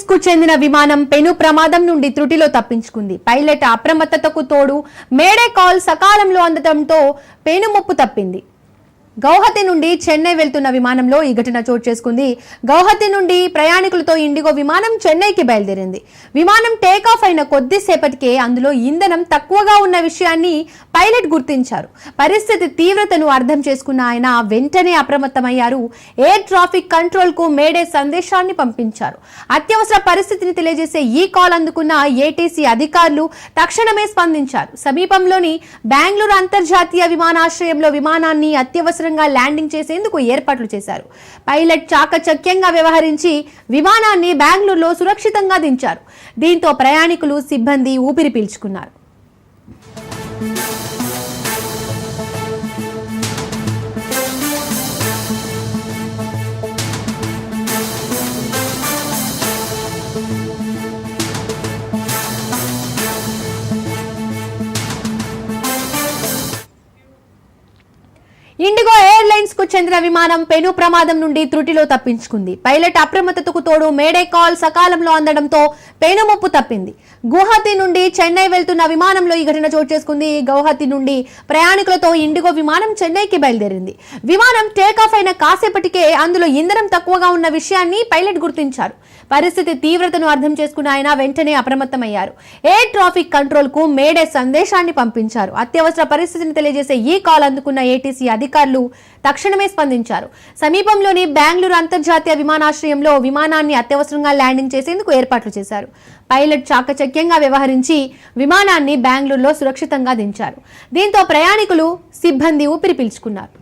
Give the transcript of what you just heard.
కు చెందిన విమానం పెను ప్రమాదం నుండి త్రుటిలో తప్పించుకుంది. పైలట్ అప్రమత్తతకు తోడు మేడే కాల్ సకాలంలో అందడంతో పెను ముప్పు తప్పింది. గౌహతి నుండి చెన్నై వెళ్తున్న విమానంలో ఈ ఘటన చోటు చేసుకుంది. గౌహతి నుండి ప్రయాణికులతో ఇండిగో విమానం చెన్నైకి బయలుదేరింది. విమానం టేకాఫ్ అయిన కొద్దిసేపటికే అందులో ఇంధనం తక్కువగా ఉన్న విషయాన్ని పైలట్ గుర్తించారు. పరిస్థితి తీవ్రతను అర్థం చేసుకున్న ఆయన వెంటనే అప్రమత్తమయ్యారు. ఎయిర్ ట్రాఫిక్ కంట్రోల్ కు మేడే సందేశాన్ని పంపించారు. అత్యవసర పరిస్థితిని తెలియజేసే ఈ కాల్ అందుకున్న ఏటీసీ అధికారులు తక్షణమే స్పందించారు. సమీపంలోని బెంగళూరు అంతర్జాతీయ విమానాశ్రయంలో విమానాన్ని అత్యవసర ల్యాండింగ్ చేసేందుకు ఏర్పాట్లు చేశారు. పైలట్ చాకచక్యంగా వ్యవహరించి విమానాన్ని బెంగళూరులో సురక్షితంగా దించారు. దీంతో ప్రయాణికులు, సిబ్బంది ఊపిరి పీల్చుకున్నారు. ఇండిగో ఎయిర్లైన్స్ కు చెందిన విమానం పెను ప్రమాదం నుండి త్రుటిలో తప్పించుకుంది. పైలట్ అప్రమత్తతకు తోడు మేడే కాల్ సకాలంలో అందడంతో పెను ముప్పు తప్పింది. గువాహతి నుండి చెన్నై వెళ్తున్న విమానంలో ఈ ఘటన చోటు చేసుకుంది. గౌహతి నుండి ప్రయాణికులతో ఇండిగో విమానం చెన్నైకి బయలుదేరింది. విమానం టేకాఫ్ అయిన కాసేపటికే అందులో ఇంధనం తక్కువగా ఉన్న విషయాన్ని పైలట్ గుర్తించారు. పరిస్థితి తీవ్రతను అర్థం చేసుకున్న ఆయన వెంటనే అప్రమత్తమయ్యారు. ఎయిర్ ట్రాఫిక్ కంట్రోల్ కు మేడే సందేశాన్ని పంపించారు. అత్యవసర పరిస్థితిని తెలియజేసే ఈ కాల్ అందుకున్న ఏటీసీ అధికారులు తక్షణమే స్పందించారు. సమీపంలోని బెంగళూరు అంతర్జాతీయ విమానాశ్రయంలో విమానాన్ని అత్యవసరంగా ల్యాండింగ్ చేసేందుకు ఏర్పాట్లు చేశారు. పైలట్ చాకచక్యంగా వ్యవహరించి విమానాన్ని బెంగళూరులో సురక్షితంగా దించారు. దీంతో ప్రయాణికులు, సిబ్బంది ఊపిరి పీల్చుకున్నారు.